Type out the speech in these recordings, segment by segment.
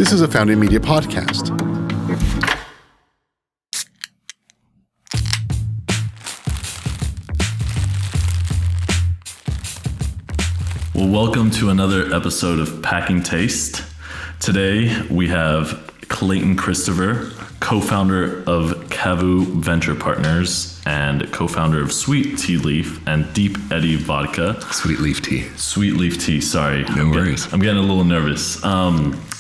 This is a Founding Media podcast. Well, welcome to another episode of Packing Taste. Today we have Clayton Christopher, co-founder of Cavu Venture Partners and co-founder of Sweet Tea Leaf and Deep Eddy Vodka. Sweet Leaf Tea. Sweet Leaf Tea, sorry. No worries. I'm getting a little nervous.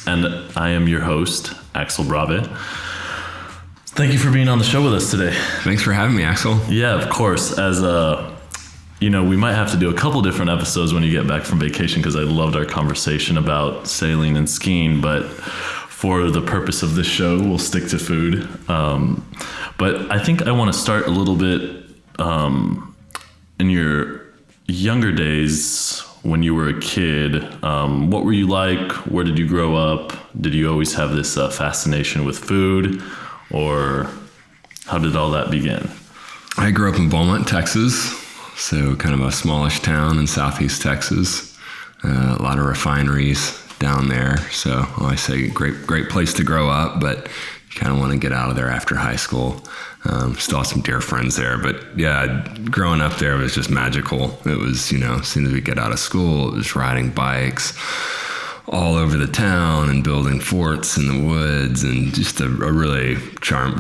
And I am your host, Axel Brave. Thank you for being on the show with us today. Thanks for having me, Axel. Yeah, of course. As we might have to do a couple different episodes when you get back from vacation because I loved our conversation about sailing and skiing, but for the purpose of this show, we'll stick to food. But I think I want to start a little bit in your younger days when you were a kid. What were you like? Where did you grow up? Did you always have this fascination with food, or how did all that begin? I grew up in Beaumont, Texas. So kind of a smallish town in southeast Texas. A lot of refineries down there. So I say great place to grow up, but you kind of want to get out of there after high school. Still have some dear friends there. But yeah, growing up there was just magical. It was, as soon as we get out of school, it was riding bikes all over the town and building forts in the woods, and just a really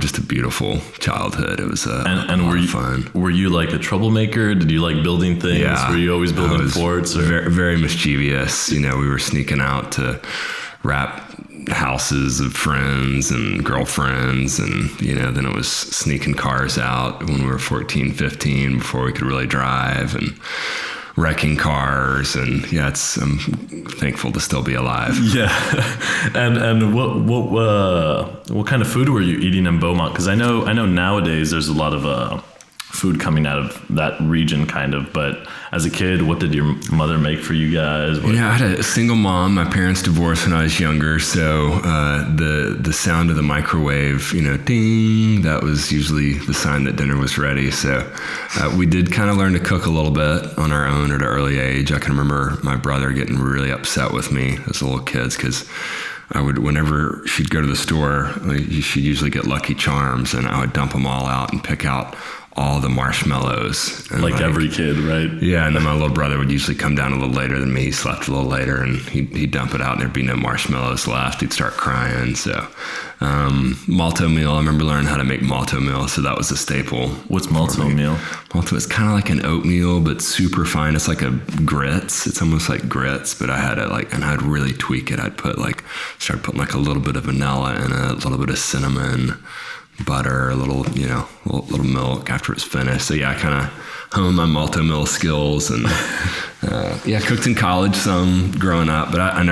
just a beautiful childhood. It was a lot of fun. Were you like a troublemaker? Did you like building things? Yeah, were you always building forts? Or? Very, very mischievous. We were sneaking out to wrap houses of friends and girlfriends, and then it was sneaking cars out when we were 14, 15 before we could really drive, and wrecking cars, and I'm thankful to still be alive. Yeah. And what kind of food were you eating in Beaumont? Because I know nowadays there's a lot of food coming out of that region, kind of. But as a kid, what did your mother make for you guys? I had a single mom. My parents divorced when I was younger, so the sound of the microwave, ding, that was usually the sign that dinner was ready. So we did kind of learn to cook a little bit on our own at an early age. I can remember my brother getting really upset with me as little kids because whenever she'd go to the store, she'd usually get Lucky Charms, and I would dump them all out and pick out all the marshmallows. And every kid, right? Yeah, and then my little brother would usually come down a little later than me. He slept a little later, and he'd dump it out, and there'd be no marshmallows left. He'd start crying. So malto meal, I remember learning how to make malto meal, so that was a staple. What's malto meal? Malto is kind of like an oatmeal, but super fine. It's like a grits. It's almost like grits, but I had it and I'd really tweak it. I'd start putting a little bit of vanilla in it, a little bit of cinnamon, butter, a little milk after it's finished. So yeah, I kind of honed my malto meal skills, and cooked in college some growing up, but I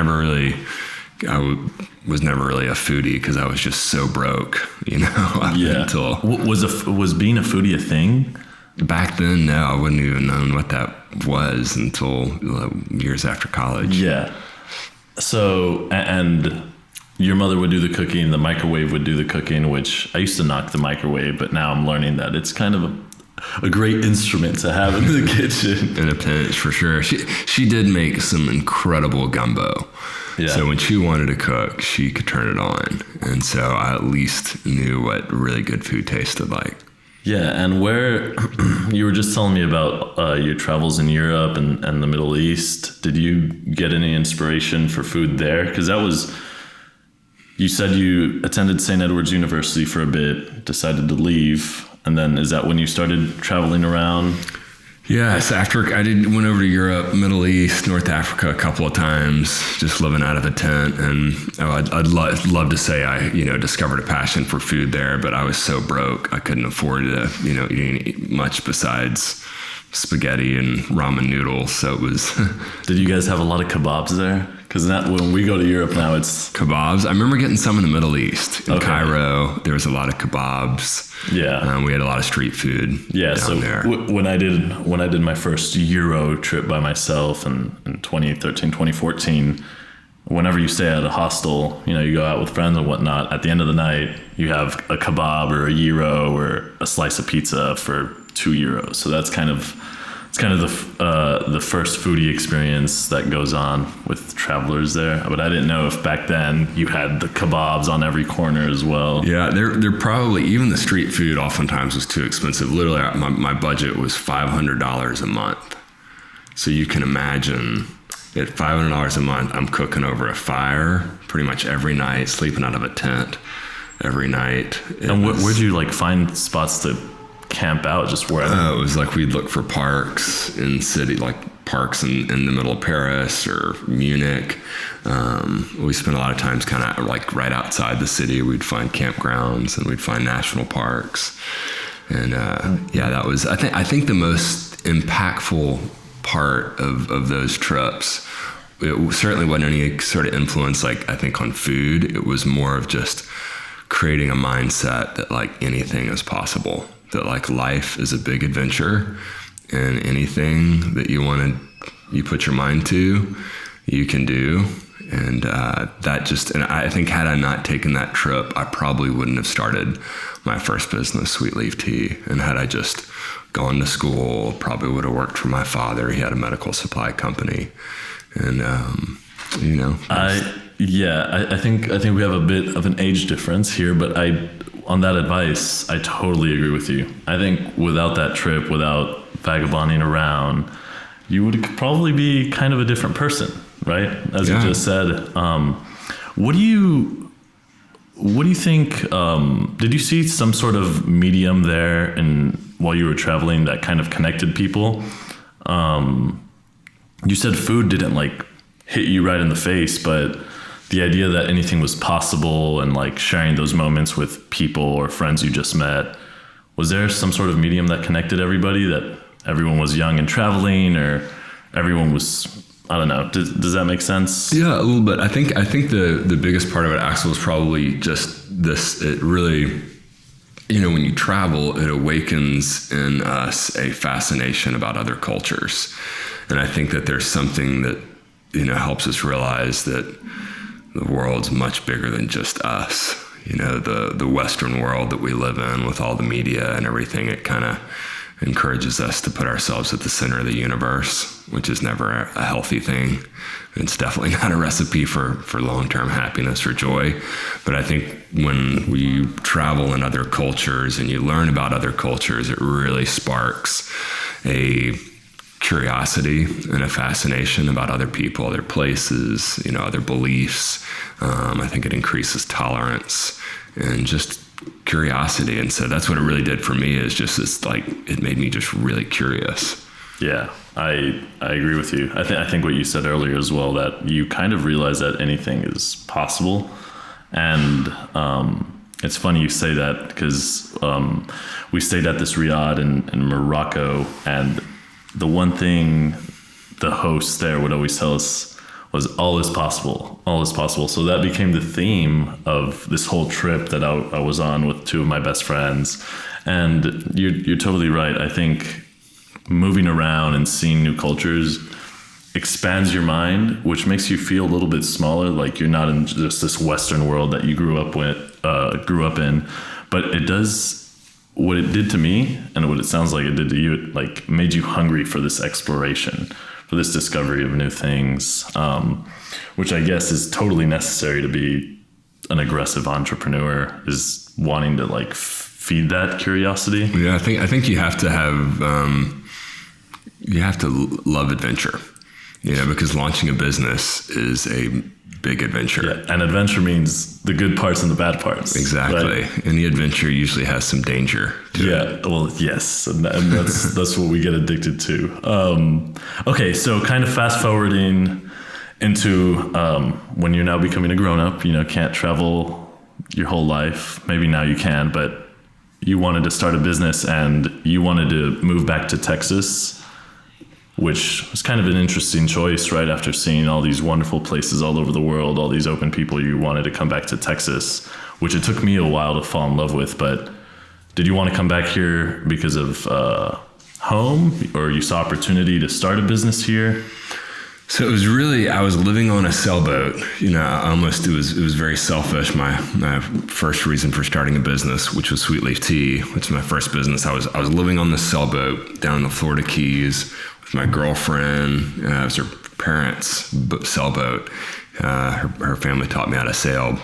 was never really a foodie because I was just so broke, until. Was being a foodie a thing? Back then, no, I wouldn't even known what that was until years after college. Yeah. So, and your mother would do the cooking, the microwave would do the cooking, which I used to knock the microwave, but now I'm learning that it's kind of a great instrument to have in the kitchen. In a pinch, for sure. She did make some incredible gumbo. Yeah. So when she wanted to cook, she could turn it on. And so I at least knew what really good food tasted like. Yeah, and where you were just telling me about your travels in Europe and the Middle East. Did you get any inspiration for food there? Because you said you attended St. Edward's University for a bit, decided to leave, and then is that when you started traveling around? Yes, after I went over to Europe, Middle East, North Africa a couple of times, just living out of a tent, and I'd love to say I discovered a passion for food there, but I was so broke I couldn't afford to eat much besides spaghetti and ramen noodles. So it was. Did you guys have a lot of kebabs there? Because when we go to Europe now, it's kebabs. I remember getting some in the Middle East. In Cairo, there was a lot of kebabs. Yeah, we had a lot of street food. Yeah, down there. When I did my first Euro trip by myself in 2013, 2014. Whenever you stay at a hostel, you go out with friends and whatnot. At the end of the night, you have a kebab or a gyro or a slice of pizza for €2. So that's kind of kind of the first foodie experience that goes on with travelers there. But I didn't know if back then you had the kebabs on every corner as well. Yeah, they're probably, even the street food oftentimes was too expensive. Literally, my budget was $500 a month. So you can imagine at $500 a month, I'm cooking over a fire pretty much every night, sleeping out of a tent every night. Where'd you like find spots to camp out, just wherever? It was like we'd look for parks in city, like parks in the middle of Paris or Munich. We spent a lot of times kind of like right outside the city. We'd find campgrounds and we'd find national parks. And that was, I think the most impactful part of those trips. It certainly wasn't any sort of influence, like I think, on food. It was more of just creating a mindset that like anything is possible. That like life is a big adventure, and anything that you put your mind to, you can do. And and I think had I not taken that trip, I probably wouldn't have started my first business, Sweet Leaf Tea. And had I just gone to school, probably would have worked for my father. He had a medical supply company, and I think we have a bit of an age difference here, but on that advice, I totally agree with you. I think without that trip, without vagabonding around, you would probably be kind of a different person, right? As you just said. What do you think? Did you see some sort of medium there while you were traveling that kind of connected people? You said food didn't like hit you right in the face, but the idea that anything was possible and like sharing those moments with people or friends you just met, was there some sort of medium that connected everybody, that everyone was young and traveling, or everyone was, I don't know. Does that make sense? Yeah, a little bit. I think the biggest part of it, Axel, is probably just this. It really, when you travel, it awakens in us a fascination about other cultures. And I think that there's something that, helps us realize that the world's much bigger than just us. The Western world that we live in with all the media and everything, it kind of encourages us to put ourselves at the center of the universe, which is never a healthy thing. It's definitely not a recipe for long-term happiness or joy. But I think when we travel in other cultures and you learn about other cultures, it really sparks a curiosity and a fascination about other people, other places, other beliefs. I think it increases tolerance and just curiosity. And so that's what it really did for me, is just this, like, it made me just really curious. Yeah, I agree with you. I think what you said earlier as well, that you kind of realize that anything is possible. And it's funny you say that, because we stayed at this riad in Morocco, and the one thing the host there would always tell us was all is possible, all is possible. So that became the theme of this whole trip that I was on with two of my best friends. And you're totally right. I think moving around and seeing new cultures expands your mind, which makes you feel a little bit smaller. Like you're not in just this Western world that you grew up in, but it does what it did to me, and what it sounds like it did to you. It like made you hungry for this exploration, for this discovery of new things, which I guess is totally necessary to be an aggressive entrepreneur, is wanting to like feed that curiosity. Yeah, I think you have to have love adventure, because launching a business is a big adventure. Yeah, and adventure means the good parts and the bad parts. Exactly. Right? Any adventure usually has some danger to it. Well, yes, and that's what we get addicted to. Okay, so kind of fast forwarding into when you're now becoming a grown-up, can't travel your whole life. Maybe now you can, but you wanted to start a business and you wanted to move back to Texas, which was kind of an interesting choice, right? After seeing all these wonderful places all over the world, all these open people, you wanted to come back to Texas, which it took me a while to fall in love with. But did you want to come back here because of home, or you saw opportunity to start a business here? So it was really, I was living on a sailboat. You know, it was very selfish. My first reason for starting a business, which was Sweet Leaf Tea, which was my first business. I was living on the sailboat down in the Florida Keys with my girlfriend. It was her parents' sailboat. Her family taught me how to sail.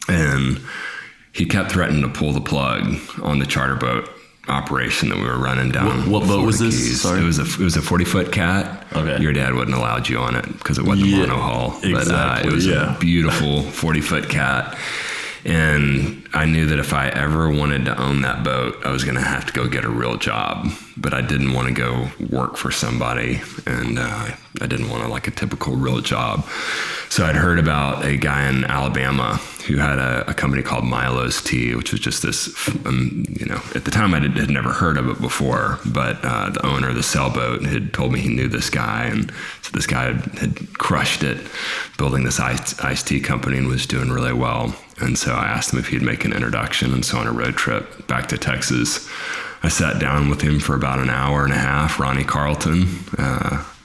And he kept threatening to pull the plug on the charter boat operation that we were running down. What boat was this? Keys. Sorry? It was a 40-foot cat. Okay. Your dad wouldn't have allowed you on it because it wasn't a monohull. Exactly. But it was a beautiful 40-foot cat. And I knew that if I ever wanted to own that boat, I was going to have to go get a real job. But I didn't want to go work for somebody, and I didn't want a typical real job. So I'd heard about a guy in Alabama who had a company called Milo's Tea, which was just this, at the time I had never heard of it before, but the owner of the sailboat had told me he knew this guy, and so this guy had crushed it, building this iced tea company and was doing really well. And so I asked him if he'd make an introduction. And so on a road trip back to Texas, I sat down with him for about an hour and a half, Ronnie Carlton.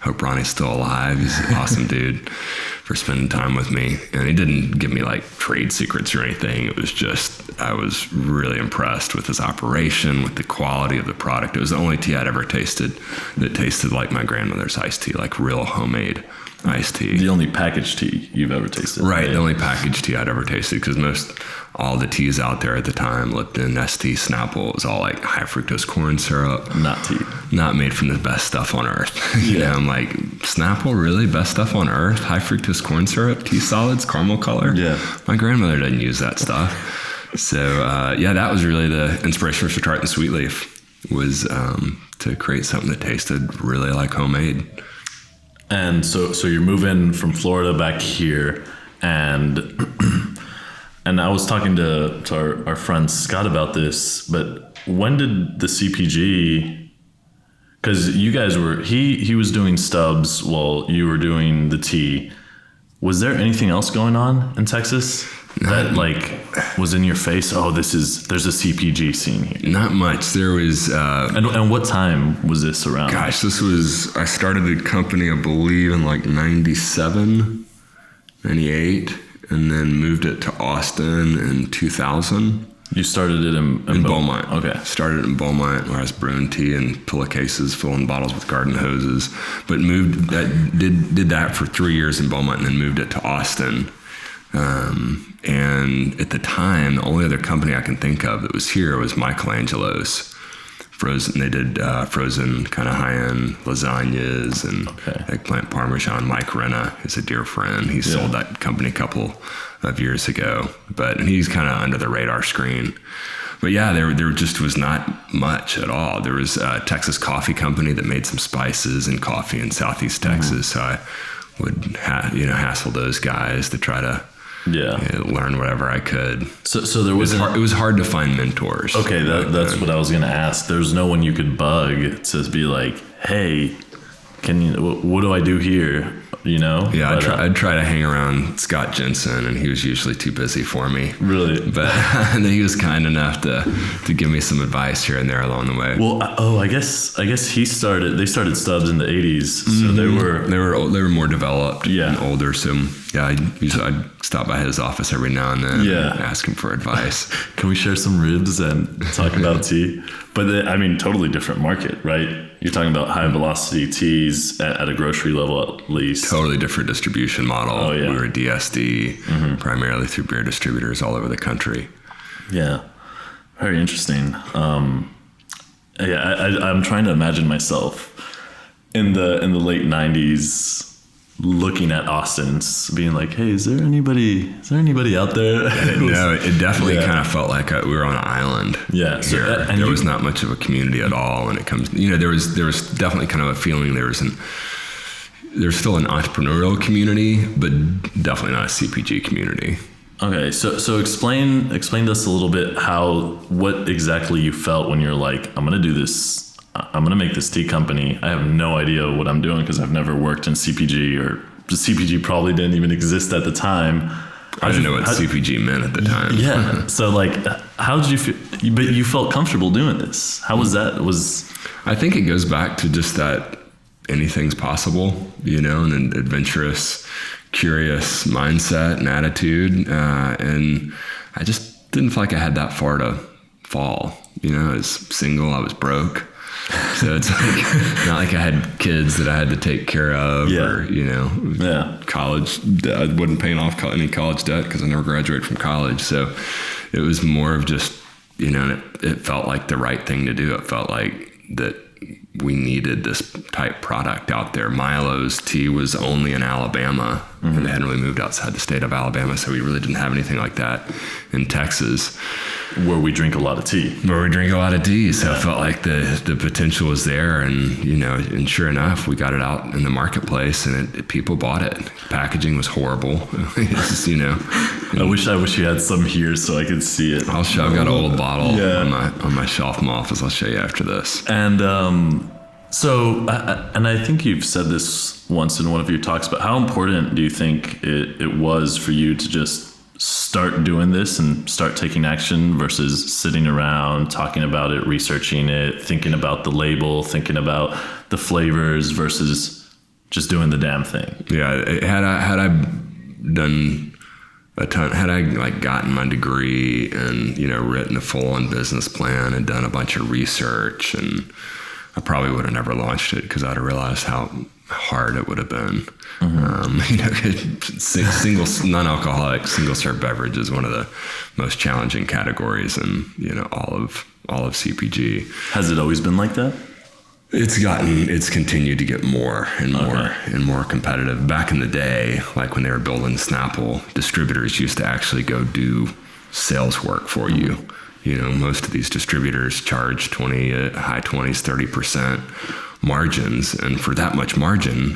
Hope Ronnie's still alive. He's an awesome dude for spending time with me. And he didn't give me trade secrets or anything. It was just, I was really impressed with his operation, with the quality of the product. It was the only tea I'd ever tasted that tasted like my grandmother's iced tea, like real homemade iced tea. The only packaged tea you've ever tasted. Right, the only packaged tea I'd ever tasted, because all the teas out there at the time, Lipton, ST, Snapple, it was all high fructose corn syrup. Not tea. Not made from the best stuff on earth. I'm like, Snapple, really? Best stuff on earth? High fructose corn syrup, tea solids, caramel color? Yeah. My grandmother didn't use that stuff. So, that was really the inspiration for Tart and Sweet Leaf, was to create something that tasted really like homemade. And so you're moving from Florida back here, and I was talking to our friend Scott about this, but when did the CPG, because you guys were, he was doing stubs while you were doing the tea. Was there anything else going on in Texas that was in your face? Oh, there's a CPG scene here. Not much. There was. And what time was this around? Gosh, I started the company, I believe, in 97, 98, and then moved it to Austin in 2000. You started it in Beaumont. Okay. Started it in Beaumont, where I was brewing tea in pillowcases, filling bottles with garden hoses. But did that for 3 years in Beaumont, and then moved it to Austin. And at the time, the only other company I can think of that was here was Michelangelo's. Frozen. They did frozen kind of high-end lasagnas and eggplant parmesan. Mike Renna is a dear friend. He sold that company a couple of years ago, and he's kind of under the radar screen. But there just was not much at all. There was a Texas Coffee Company that made some spices and coffee in Southeast Texas. So I would hassle those guys to try to learn whatever I could. So there it was hard to find mentors. Okay, that's what I was gonna ask. There's no one you could bug to be like, hey, what do I do here? Yeah, I'd try to hang around Scott Jensen, and he was usually too busy for me. Really? But he was kind enough to give me some advice here and there along the way. Well, I guess they started Stubbs in the 80s, so they were more developed and older. So I'd stop by his office every now and then and ask him for advice. Can we share some ribs and talk about tea? But totally different market, right? You're talking about high velocity teas at a grocery level, at least. Totally different distribution model. Oh, yeah. We were DSD, primarily through beer distributors all over the country. Yeah, very interesting. I'm trying to imagine myself in the late 90s looking at Austin, being like, hey, is there anybody out there? No, it definitely kind of felt like we were on an island. Yeah. So, and there was not much of a community at all when it comes, there was definitely kind of a feeling there's still an entrepreneurial community, but definitely not a CPG community. Okay. So explain to us a little bit what exactly you felt when you're like, I'm going to do this. I'm going to make this tea company. I have no idea what I'm doing because I've never worked in CPG, or CPG probably didn't even exist at the time. I didn't know what CPG meant at the time. Yeah. So how did you feel? But you felt comfortable doing this. How was that? I think it goes back to just that anything's possible, and an adventurous, curious mindset and attitude. And I just didn't feel like I had that far to fall. I was single, I was broke. So it's like, not like I had kids that I had to take care of or, college. I wasn't paying off any college debt because I never graduated from college. So it was more of just, it felt like the right thing to do. It felt like that we needed this type product out there. Milo's tea was only in Alabama, and they hadn't really moved outside the state of Alabama, so we really didn't have anything like that in Texas. Where we drink a lot of tea. So I felt like the potential was there, and sure enough, we got it out in the marketplace, and people bought it. Packaging was horrible. It's just, I wish you had some here so I could see it. I've got an old bottle on my shelf in my office. I'll show you after this. And and I think you've said this once in one of your talks, but how important do you think it was for you to just start doing this and start taking action versus sitting around talking about it, researching it, thinking about the label, thinking about the flavors versus just doing the damn thing? Yeah, had I done a ton, had I gotten my degree and written a full-on business plan and done a bunch of research, and I probably would have never launched it because I'd have realized how hard it would have been. Single non-alcoholic single-serve beverage is one of the most challenging categories in all of CPG. Has it always been like that? It's continued to get more and more and more competitive. Back in the day, like when they were building Snapple, distributors used to actually go do sales work for you. Most of these distributors charge high 20s, 30% margins. And for that much margin,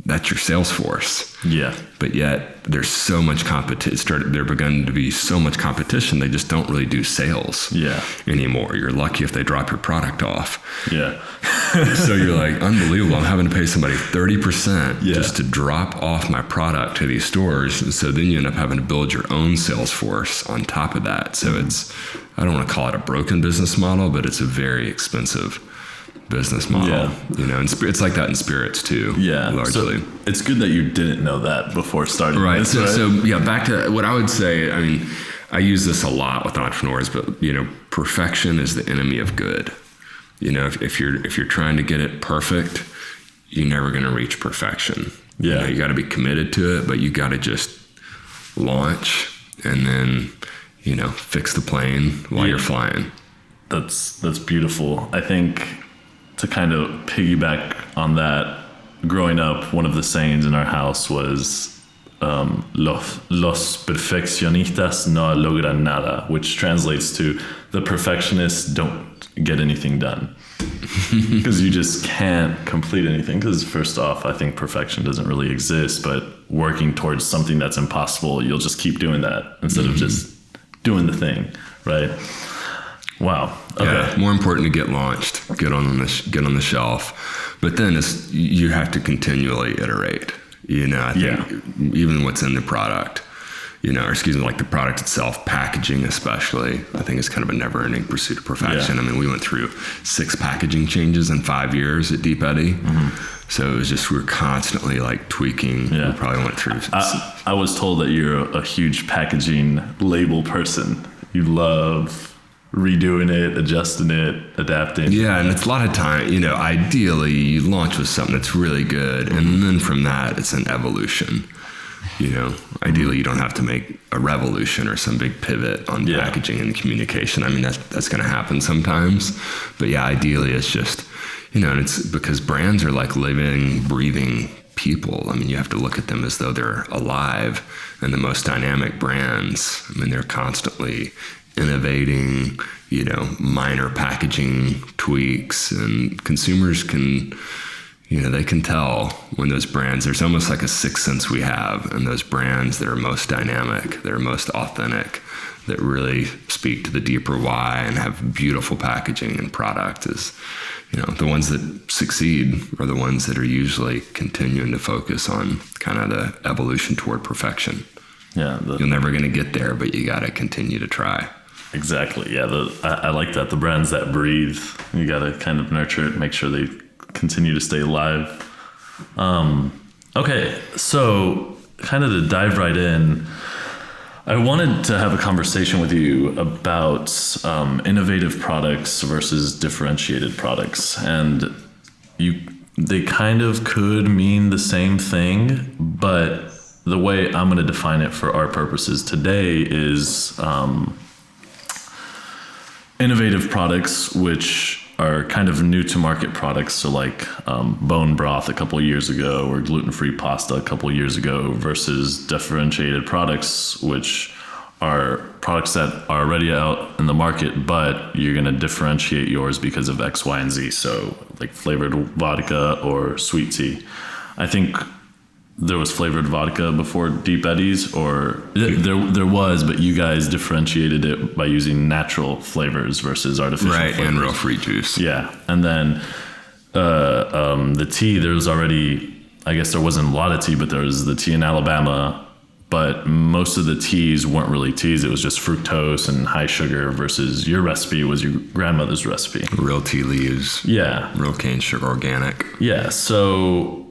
that's your sales force. Yeah. But yet there's so much competition. There begun to be so much competition. They just don't really do sales anymore. You're lucky if they drop your product off. Yeah. So you're like, unbelievable. I'm having to pay somebody 30% just to drop off my product to these stores. And so then you end up having to build your own sales force on top of that. So I don't want to call it a broken business model, but it's a very expensive business model. And it's like that in spirits too. Largely. So it's good that you didn't know that before starting. Right. This, So back to what I would say. I use this a lot with entrepreneurs, but perfection is the enemy of good. If you're trying to get it perfect, you're never going to reach perfection. You got to be committed to it, but you got to just launch and then fix the plane while you're flying. That's beautiful. I think to kind of piggyback on that, growing up, one of the sayings in our house was los perfeccionistas no logran nada, which translates to the perfectionists don't get anything done. Because you just can't complete anything. Because first off, I think perfection doesn't really exist, but working towards something that's impossible, you'll just keep doing that instead of just doing the thing, right? Wow. Okay. Yeah, more important to get launched, get on the shelf, but then you have to continually iterate. I think even what's in the product, like the product itself, packaging especially, I think it's kind of a never-ending pursuit of perfection. We went through 6 packaging changes in 5 years at Deep Eddy. So it was just, we were constantly tweaking. We probably went through. I was told that you're a huge packaging label person. You love redoing it, adjusting it, adapting. Yeah, and it's a lot of time, ideally you launch with something that's really good, and then from that it's an evolution. Ideally you don't have to make a revolution or some big pivot on packaging and communication. That's going to happen sometimes, but ideally it's just, and it's because brands are like living, breathing people. You have to look at them as though they're alive, and the most dynamic brands, they're constantly innovating, minor packaging tweaks, and consumers can, they can tell when those brands, there's almost like a sixth sense we have, and those brands that are most dynamic, that are most authentic, that really speak to the deeper why and have beautiful packaging and product is, the ones that succeed are the ones that are usually continuing to focus on kind of the evolution toward perfection. Yeah. You're never going to get there, but you got to continue to try. Exactly. Yeah. I like that. The brands that breathe, you got to kind of nurture it, make sure they continue to stay live. Okay, so kind of to dive right in, I wanted to have a conversation with you about innovative products versus differentiated products. And they kind of could mean the same thing, but the way I'm going to define it for our purposes today is innovative products, which are kind of new to market products. So like bone broth a couple of years ago, or gluten-free pasta a couple of years ago, versus differentiated products, which are products that are already out in the market, but you're going to differentiate yours because of X, Y, and Z. So like flavored vodka or sweet tea. I think there was flavored vodka before Deep Eddy's, or there was, but you guys differentiated it by using natural flavors versus artificial flavors. And real fruit juice. Yeah. And then the tea, there's already, I guess there wasn't a lot of tea, but there was the tea in Alabama, but most of the teas weren't really teas. It was just fructose and high sugar, versus your recipe was your grandmother's recipe. Real tea leaves. Yeah. Real cane sugar, organic. Yeah. So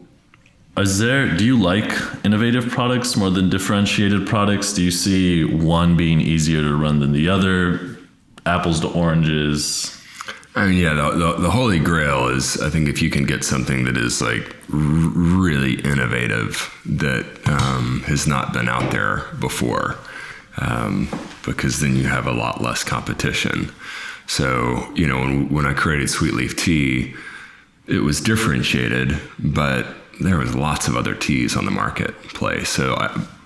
do you like innovative products more than differentiated products? Do you see one being easier to run than the other? Apples to oranges? I mean, yeah, the holy grail is, I think, if you can get something that is like really innovative that has not been out there before, because then you have a lot less competition. So, you know, when I created Sweet Leaf Tea, it was differentiated, but there was lots of other teas on the marketplace. So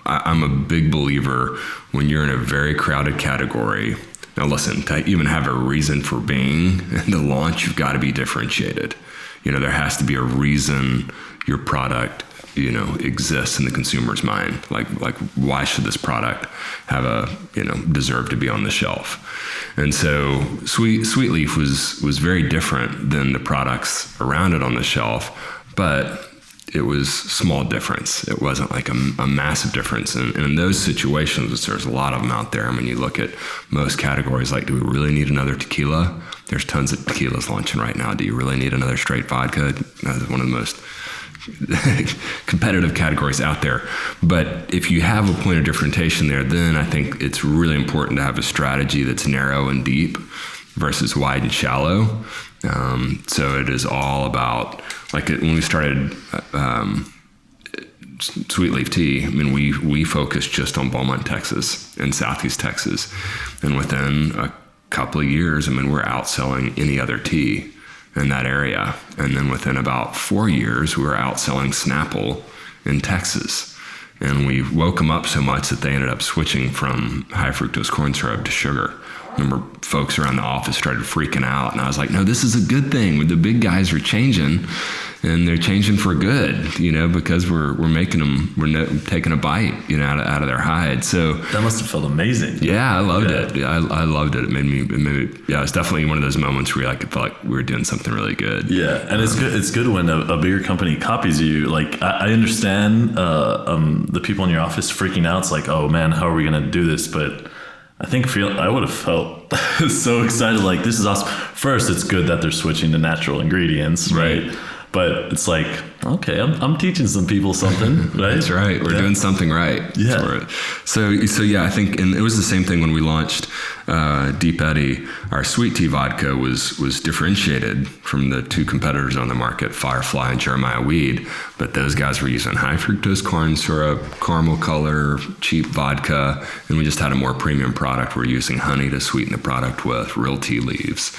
I'm a big believer when you're in a very crowded category. Now listen, to even have a reason for being in the launch, you've got to be differentiated. You know, there has to be a reason your product, you know, exists in the consumer's mind. Like why should this product deserve to be on the shelf? And so Sweet Leaf was very different than the products around it on the shelf, but it was small difference. It wasn't like a massive difference. And in those situations, there's a lot of them out there. I mean, you look at most categories, like, do we really need another tequila? There's tons of tequilas launching right now. Do you really need another straight vodka? That's one of the most competitive categories out there. But if you have a point of differentiation there, then I think it's really important to have a strategy that's narrow and deep versus wide and shallow. So it is all about, like when we started Sweet Leaf Tea, I mean, we focused just on Beaumont, Texas and Southeast Texas. And within a couple of years, I mean, we're outselling any other tea in that area. And then within about 4 years, we were outselling Snapple in Texas. And we woke them up so much that they ended up switching from high fructose corn syrup to sugar. I remember folks around the office started freaking out, and I was like, no, this is a good thing. The big guys are changing, and they're changing for good, you know, because we're making them, taking a bite, you know, out of their hide. So that must have felt amazing. Yeah, I loved it. Yeah, I loved it. It made me, yeah, it's definitely one of those moments where it felt like we were doing something really good. Yeah, and it's good when a bigger company copies you. Like, I understand the people in your office freaking out. It's like, oh man, how are we going to do this? But I would have felt so excited, like, this is awesome. First, it's good that they're switching to natural ingredients, right? But it's like, okay, I'm teaching some people something, right? That's right. We're doing something right. Yeah. So yeah, I think, and it was the same thing when we launched Deep Eddy. Our sweet tea vodka was differentiated from the two competitors on the market, Firefly and Myrriah Weed. But those guys were using high fructose corn syrup, caramel color, cheap vodka, and we just had a more premium product. We're using honey to sweeten the product with real tea leaves.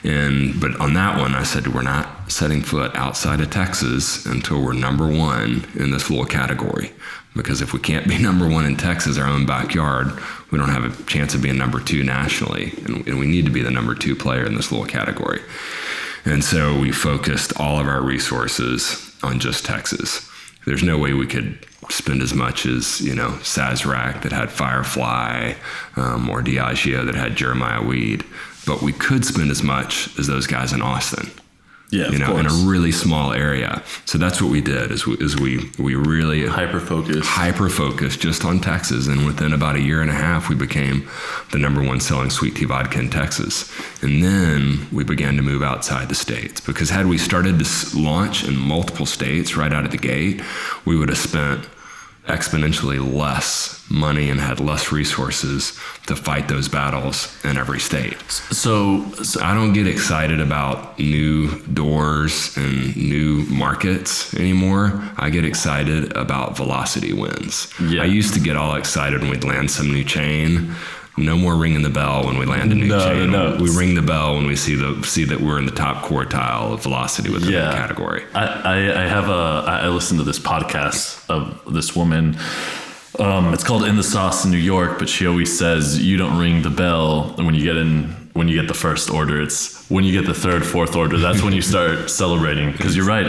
But on that one, I said, we're not setting foot outside of Texas until we're number one in this little category. Because if we can't be number one in Texas, our own backyard, we don't have a chance of being number two nationally. And we need to be the number two player in this little category. And so we focused all of our resources on just Texas. There's no way we could spend as much as, you know, Sazerac that had Firefly, or Diageo that had Myrriah Weed. But we could spend as much as those guys in Austin. Yeah, in a really small area. So that's what we did is we really hyper focused just on Texas. And within about a year and a half, we became the number one selling sweet tea vodka in Texas. And then we began to move outside the states, because had we started to launch in multiple states right out of the gate, we would have spent exponentially less money and had less resources to fight those battles in every state. So I don't get excited about new doors and new markets anymore. I get excited about velocity wins. Yeah. I used to get all excited when we'd land some new chain. No more ringing the bell when we land a new chain. No. We ring the bell when we see that we're in the top quartile of velocity within the category. I listened to this podcast of this woman. It's called In the Sauce in New York, but she always says you don't ring the bell when you get the first order. It's when you get the third, fourth order. That's when you start celebrating. Because you're right.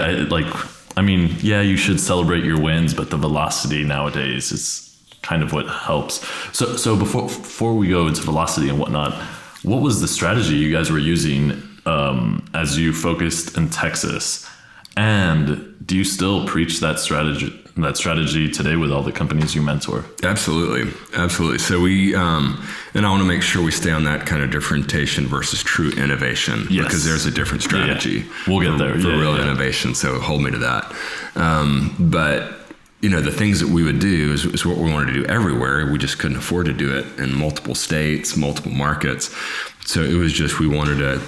You should celebrate your wins, but the velocity nowadays is kind of what helps. So before we go into velocity and whatnot, what was the strategy you guys were using as you focused in Texas? And do you still preach that strategy today with all the companies you mentor? Absolutely. So we, and I want to make sure we stay on that kind of differentiation versus true innovation, because there's a different strategy. Yeah. We'll get there. For real innovation. So hold me to that. But the things that we would do is what we wanted to do everywhere. We just couldn't afford to do it in multiple states, multiple markets. So it was just, we wanted to,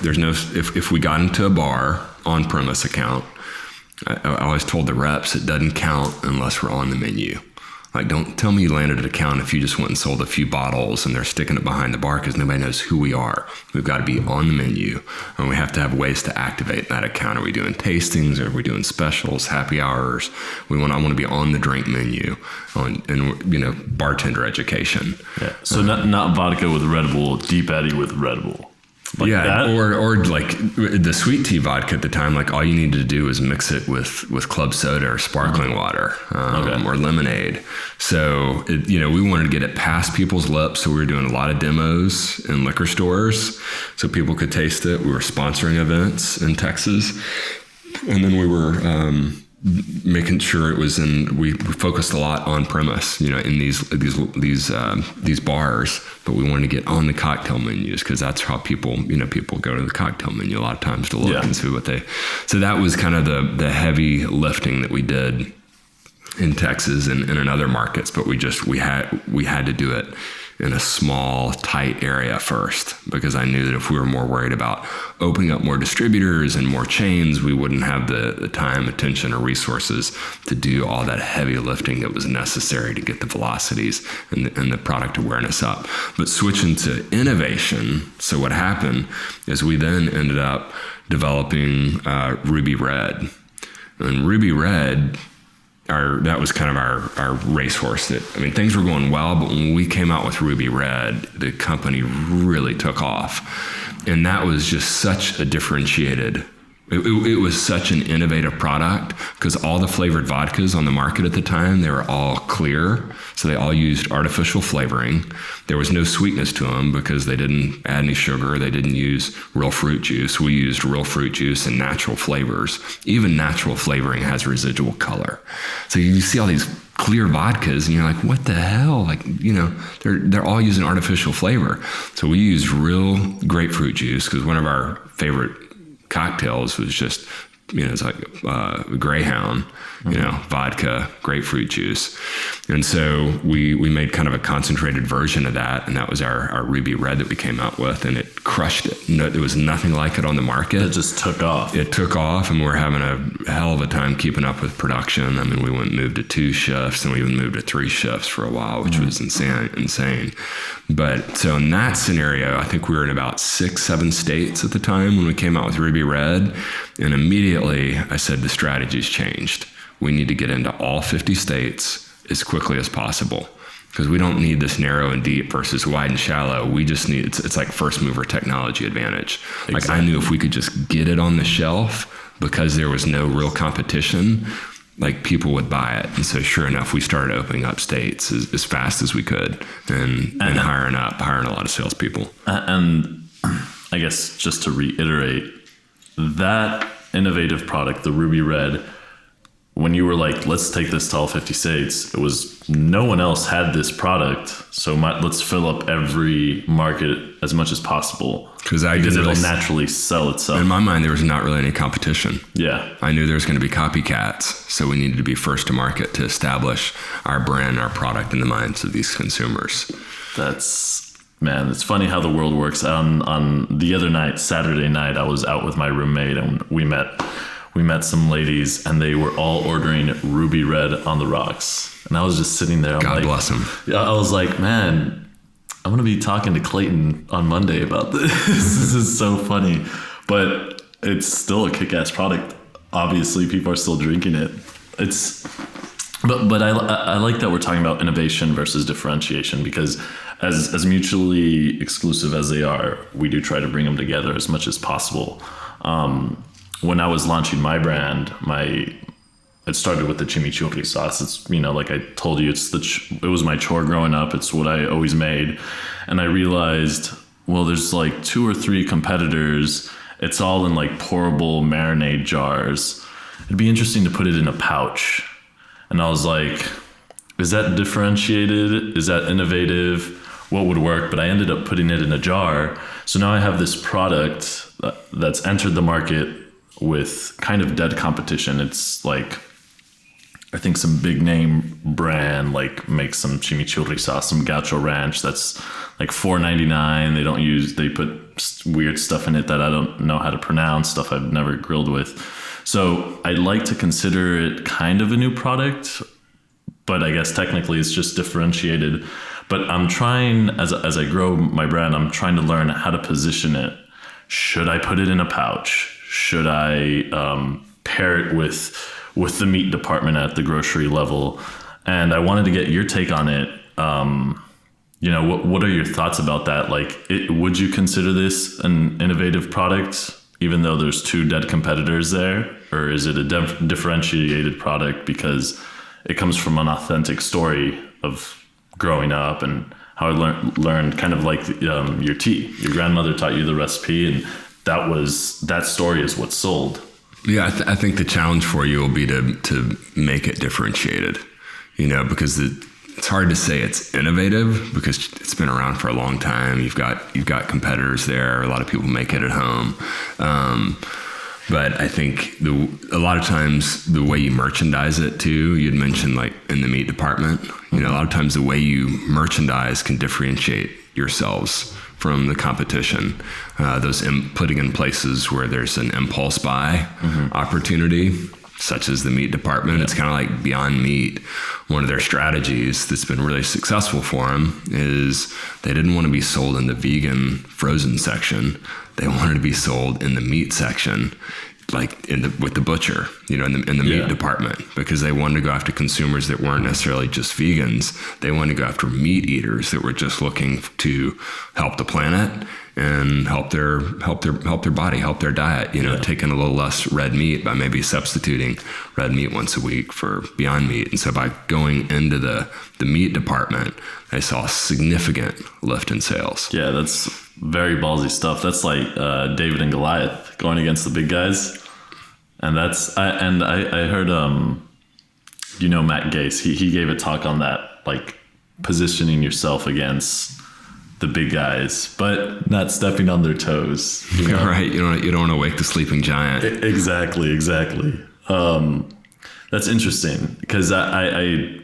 if we got into a bar on-premise account, I always told the reps, it doesn't count unless we're on the menu. Like, don't tell me you landed at a count if you just went and sold a few bottles and they're sticking it behind the bar, because nobody knows who we are. We've got to be on the menu, and we have to have ways to activate that account. Are we doing tastings? Are we doing specials, happy hours? I want to be on the drink menu, and bartender education. Yeah. So not vodka with Red Bull, deep Eddy with Red Bull. Like that? or like the sweet tea vodka at the time, like all you needed to do was mix it with club soda or sparkling water, or lemonade. So we wanted to get it past people's lips. So we were doing a lot of demos in liquor stores so people could taste it. We were sponsoring events in Texas, and then we were making sure it was we focused a lot on premise, in these bars, but we wanted to get on the cocktail menus, because that's how people go to the cocktail menu a lot of times to look and see so that was kind of the heavy lifting that we did in Texas and in other markets, but we had to do it in a small, tight area first, because I knew that if we were more worried about opening up more distributors and more chains, we wouldn't have the time, attention, or resources to do all that heavy lifting that was necessary to get the velocities and the product awareness up. But switching to innovation, so what happened is we then ended up developing Ruby Red. And Ruby Red, that was kind of our racehorse. Things were going well, but when we came out with Ruby Red, the company really took off. And that was just such a differentiated, it was such an innovative product, because all the flavored vodkas on the market at the time, they were all clear. So they all used artificial flavoring. There was no sweetness to them because they didn't add any sugar. They didn't use real fruit juice. We used real fruit juice and natural flavors. Even natural flavoring has residual color. So you see all these clear vodkas and you're like, what the hell? They're all using artificial flavor. So we used real grapefruit juice, because one of our favorite cocktails was just, it's like Greyhound, vodka, grapefruit juice. And so we made kind of a concentrated version of that, and that was our Ruby Red that we came out with, and it crushed it. There was nothing like it on the market. It just took off. It took off, and we were having a hell of a time keeping up with production. We moved to 2 shifts, and we even moved to 3 shifts for a while, which was insane. But so in that scenario, I think we were in about 6-7 states at the time when we came out with Ruby Red, and immediately I said, the strategy's changed. We need to get into all 50 states as quickly as possible, because we don't need this narrow and deep versus wide and shallow. We just need, it's like first mover technology advantage. Exactly. Like I knew if we could just get it on the shelf, because there was no real competition, like people would buy it. And so sure enough, we started opening up states as fast as we could and hiring a lot of salespeople. And I guess just to reiterate, that innovative product, the Ruby Red, when you were like, let's take this to all 50 states, it was no one else had this product. So let's fill up every market as much as possible because it'll naturally sell itself. In my mind, there was not really any competition. Yeah. I knew there was going to be copycats. So we needed to be first to market to establish our brand, our product in the minds of these consumers. Man, it's funny how the world works. On the other night, Saturday night, I was out with my roommate and we met some ladies and they were all ordering Ruby Red on the rocks. And I was just sitting there. God bless them. I was like, man, I'm going to be talking to Clayton on Monday about this. This is so funny. But it's still a kick-ass product. Obviously, people are still drinking it. But I like that we're talking about innovation versus differentiation because as mutually exclusive as they are, we do try to bring them together as much as possible. When I was launching my brand, it started with the chimichurri sauce. It's, like I told you, it was my chore growing up. It's what I always made. And I realized, well, there's like 2 or 3 competitors. It's all in like pourable marinade jars. It'd be interesting to put it in a pouch. And I was like, is that differentiated? Is that innovative? What would work? But I ended up putting it in a jar. So now I have this product that's entered the market with kind of dead competition. It's like, I think some big name brand like makes some chimichurri sauce, some gaucho ranch that's like $4.99. They put weird stuff in it that I don't know how to pronounce, stuff I've never grilled with. So I like to consider it kind of a new product, but I guess technically it's just differentiated. But I'm trying, as I grow my brand, I'm trying to learn how to position it. Should I put it in a pouch? Should I pair it with the meat department at the grocery level? And I wanted to get your take on it. What are your thoughts about that? Like, would you consider this an innovative product, even though there's 2 dead competitors there? Or is it a differentiated product because it comes from an authentic story of growing up and how I learned kind of like your tea. Your grandmother taught you the recipe, and that story is what sold. Yeah, I think the challenge for you will be to make it differentiated, because it's hard to say it's innovative because it's been around for a long time. You've got competitors there. A lot of people make it at home. But I think a lot of times the way you merchandise it too, you'd mentioned like in the meat department, a lot of times the way you merchandise can differentiate yourselves from the competition. Putting in places where there's an impulse buy opportunity, such as the meat department. It's kind of like Beyond Meat. One of their strategies that's been really successful for them is they didn't want to be sold in the vegan frozen section. They wanted to be sold in the meat section, like with the butcher, in the meat department, because they wanted to go after consumers that weren't necessarily just vegans. They wanted to go after meat eaters that were just looking to help the planet and help their body, help their diet, taking a little less red meat by maybe substituting red meat once a week for Beyond Meat. And so by going into the meat department, they saw a significant lift in sales. Yeah, that's very ballsy stuff. That's like David and Goliath going against the big guys. And I heard, Matt Gase, he gave a talk on that, like positioning yourself against the big guys, but not stepping on their toes. Right. You don't want to wake the sleeping giant. Exactly. That's interesting because I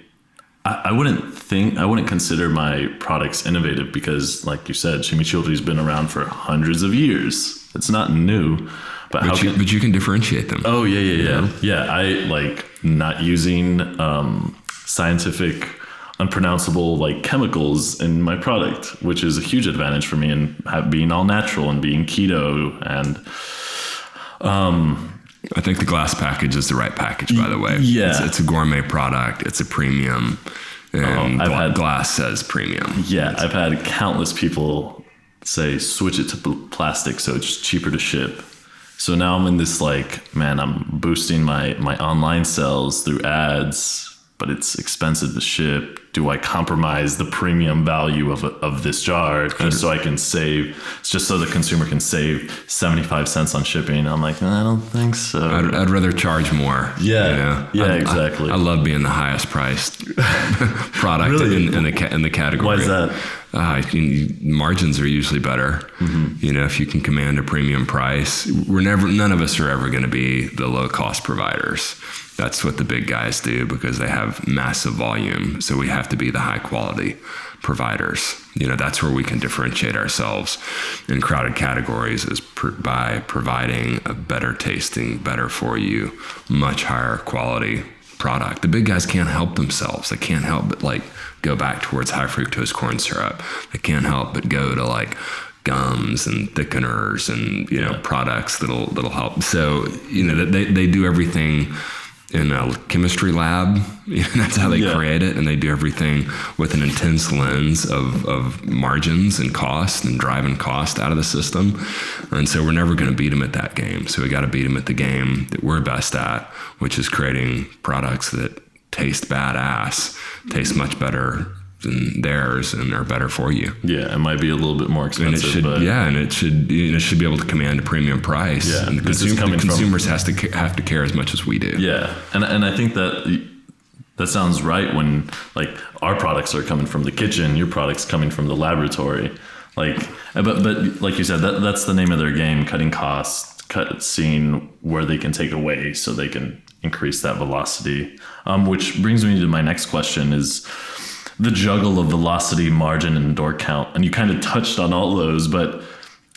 wouldn't consider my products innovative because, like you said, chimichurri's been around for hundreds of years. It's not new, but you can differentiate them. Oh yeah. I like not using scientific, unpronounceable like chemicals in my product, which is a huge advantage for me, and being all natural and being keto. And I think the glass package is the right package, by the way. Yeah, it's a gourmet product. It's a premium, and glass says premium. Yeah, I've had countless people say switch it to plastic so it's cheaper to ship. So now I'm in this I'm boosting my online sales through ads, but it's expensive to ship. Do I compromise the premium value of this jar just so I can save, just so the consumer can save 75 cents on shipping? I'm like, I don't think so. I'd rather charge more. Yeah, exactly. I love being the highest priced product Really? in the category. Why is that? Margins are usually better. Mm-hmm. If you can command a premium price, none of us are ever going to be the low cost providers. That's what the big guys do because they have massive volume. So we have to be the high quality providers. That's where we can differentiate ourselves in crowded categories is by providing a better tasting, better for you, much higher quality product. The big guys can't help themselves. They can't help but go back towards high fructose corn syrup. They can't help but go to gums and thickeners and products that'll help. So they do everything in a chemistry lab. That's how they create it, and they do everything with an intense lens of margins and cost and driving cost out of the system. And so we're never going to beat them at that game. So we got to beat them at the game that we're best at, which is creating products that taste badass, taste much better than theirs, and are better for you. Yeah, it might be a little bit more expensive, and it should be able to command a premium price. Yeah, and the consumers have to care as much as we do. Yeah, and I think that sounds right when our products are coming from the kitchen, your products coming from the laboratory. But like you said, that's the name of their game: cutting costs, seeing where they can take away so they can increase that velocity. Which brings me to my next question: is the juggle of velocity, margin, and door count. And you kind of touched on all those, but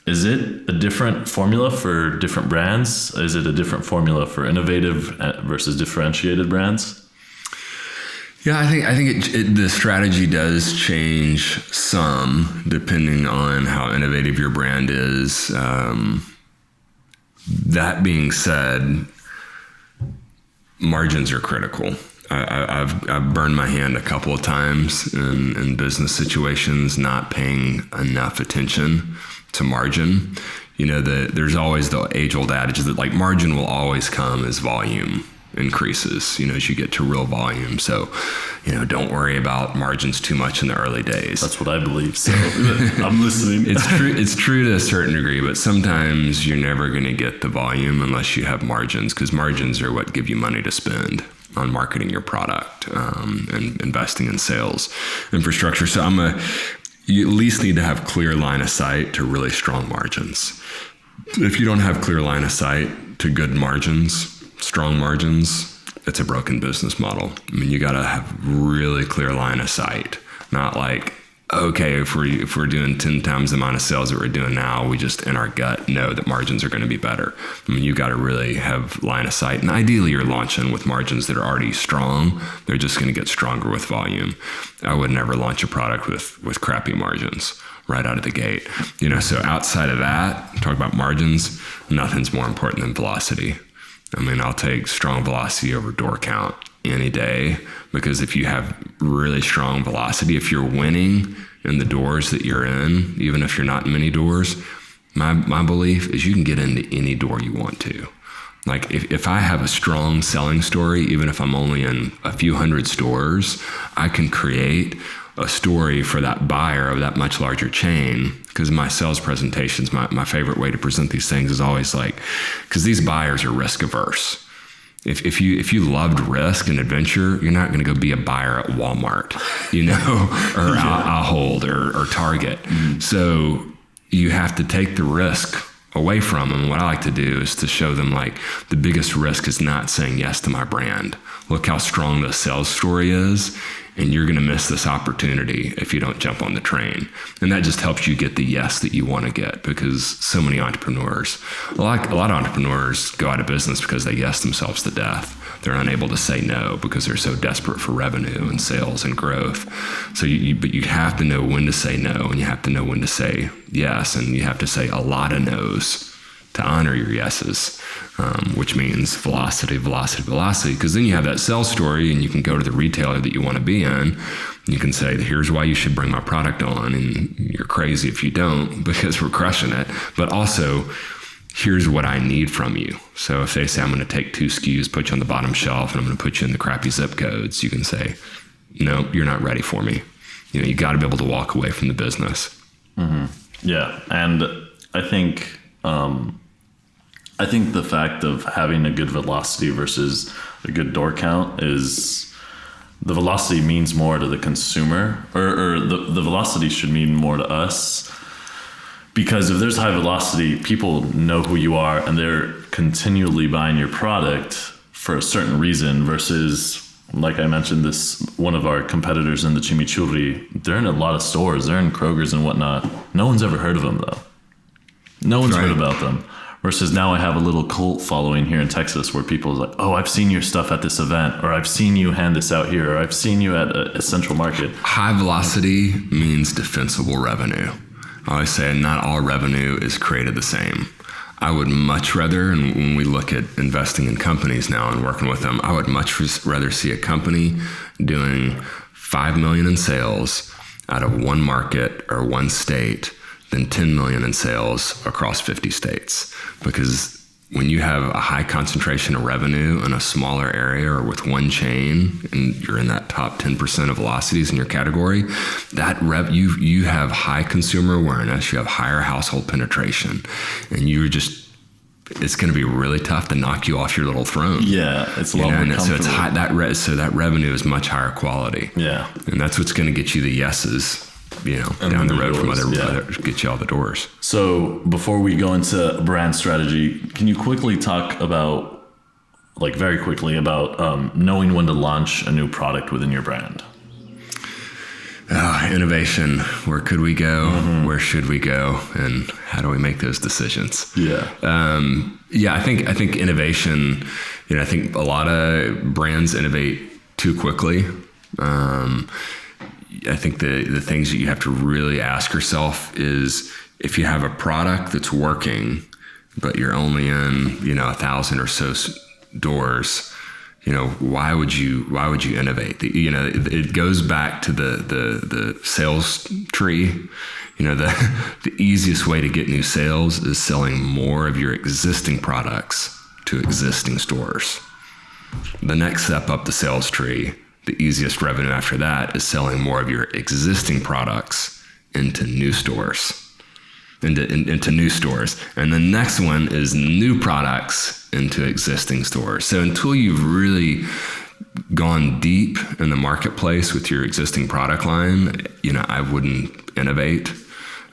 is it a different formula for different brands? Is it a different formula for innovative versus differentiated brands? Yeah, I think the strategy does change some depending on how innovative your brand is. That being said, margins are critical. I've burned my hand a couple of times in business situations, not paying enough attention to margin. There's always the age-old adage that margin will always come as volume increases, as you get to real volume. So, don't worry about margins too much in the early days. That's what I believe. So I'm listening. It's true to a certain degree, but sometimes you're never going to get the volume unless you have margins, because margins are what give you money to spend on marketing your product and investing in sales infrastructure. So you at least need to have clear line of sight to really strong margins. If you don't have clear line of sight to good margins, strong margins, it's a broken business model. You got to have really clear line of sight, not okay, if we're doing 10 times the amount of sales that we're doing now, we just in our gut know that margins are going to be better. You got to really have line of sight. And ideally, you're launching with margins that are already strong. They're just going to get stronger with volume. I would never launch a product with crappy margins right out of the gate. So outside of that, talk about margins, nothing's more important than velocity. I'll take strong velocity over door count any day, because if you have really strong velocity, if you're winning in the doors that you're in, even if you're not in many doors, my belief is you can get into any door you want to. If I have a strong selling story, even if I'm only in a few hundred stores, I can create a story for that buyer of that much larger chain. Because my sales presentations, my favorite way to present these things is always because these buyers are risk averse. If you loved risk and adventure, you're not going to go be a buyer at Walmart, or Ahold or Target. Mm-hmm. So you have to take the risk away from them. What I like to do is to show them the biggest risk is not saying yes to my brand. Look how strong the sales story is, and you're going to miss this opportunity if you don't jump on the train. And that just helps you get the yes that you want to get, because so many entrepreneurs, a lot of entrepreneurs go out of business because they yes themselves to death. They're unable to say no because they're so desperate for revenue and sales and growth. So but you have to know when to say no, and you have to know when to say yes, and you have to say a lot of no's to honor your yeses, which means velocity, because then you have that sales story, and you can go to the retailer that you want to be in. You can say, here's why you should bring my product on, and you're crazy if you don't, because we're crushing it. But also, here's what I need from you. So if they say, I'm going to take 2 SKUs, put you on the bottom shelf, and I'm going to put you in the crappy zip codes, you can say, no, you're not ready for me. You got to be able to walk away from the business. Mm-hmm. Yeah. And I think the fact of having a good velocity versus a good door count is, the velocity means more to the consumer, or the velocity should mean more to us. Because if there's high velocity, people know who you are and they're continually buying your product for a certain reason, versus, like I mentioned, one of our competitors in the chimichurri, they're in a lot of stores, they're in Kroger's and whatnot. No one's ever heard of them though. No one's heard about them. Versus now I have a little cult following here in Texas where people are like, oh, I've seen your stuff at this event, or I've seen you hand this out here, or I've seen you at a Central Market. High velocity means defensible revenue. I always say not all revenue is created the same. I would much rather, and when we look at investing in companies now and working with them, I would much rather see a company doing $5 million in sales out of one market or one state than $10 million in sales across 50 states. Because when you have a high concentration of revenue in a smaller area or with one chain, and you're in that top 10% of velocities in your category, that you have high consumer awareness, you have higher household penetration, and it's going to be really tough to knock you off your little throne. Yeah, it's a lot more comfortable. So it's high, so that revenue is much higher quality. Yeah, and that's what's going to get you the yeses. Down the road doors, from other get you all the doors. So before we go into brand strategy, can you quickly talk about, very quickly about knowing when to launch a new product within your brand? Innovation. Where could we go? Mm-hmm. Where should we go? And how do we make those decisions? Yeah. I think innovation. I think a lot of brands innovate too quickly. I think the things that you have to really ask yourself is, if you have a product that's working, but you're only in 1,000 or so doors, why would you innovate? It goes back to the sales tree. The easiest way to get new sales is selling more of your existing products to existing stores. The next step up the sales tree, the easiest revenue after that, is selling more of your existing products into new stores. Into new stores. And the next one is new products into existing stores. So until you've really gone deep in the marketplace with your existing product line, I wouldn't innovate.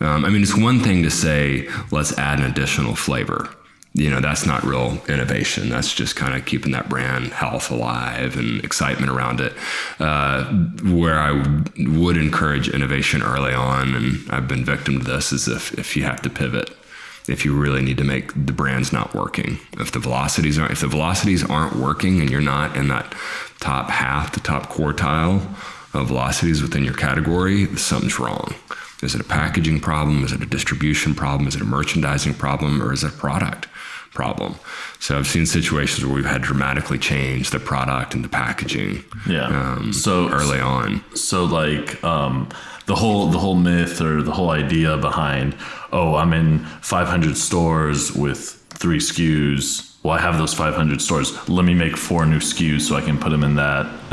It's one thing to say, let's add an additional flavor. That's not real innovation. That's just kind of keeping that brand health alive and excitement around it. Where I would encourage innovation early on, and I've been victim to this, is if you have to pivot, if you really need to make the brand's not working. If the velocities aren't working and you're not in that top half, the top quartile of velocities within your category, something's wrong. Is it a packaging problem? Is it a distribution problem? Is it a merchandising problem? Or is it a product problem? So I've seen situations where we've had dramatically change the product and the packaging. So early on. So the whole myth or the whole idea behind, I'm in 500 stores with 3 SKUs. Well, I have those 500 stores. Let me make 4 new SKUs so I can put them in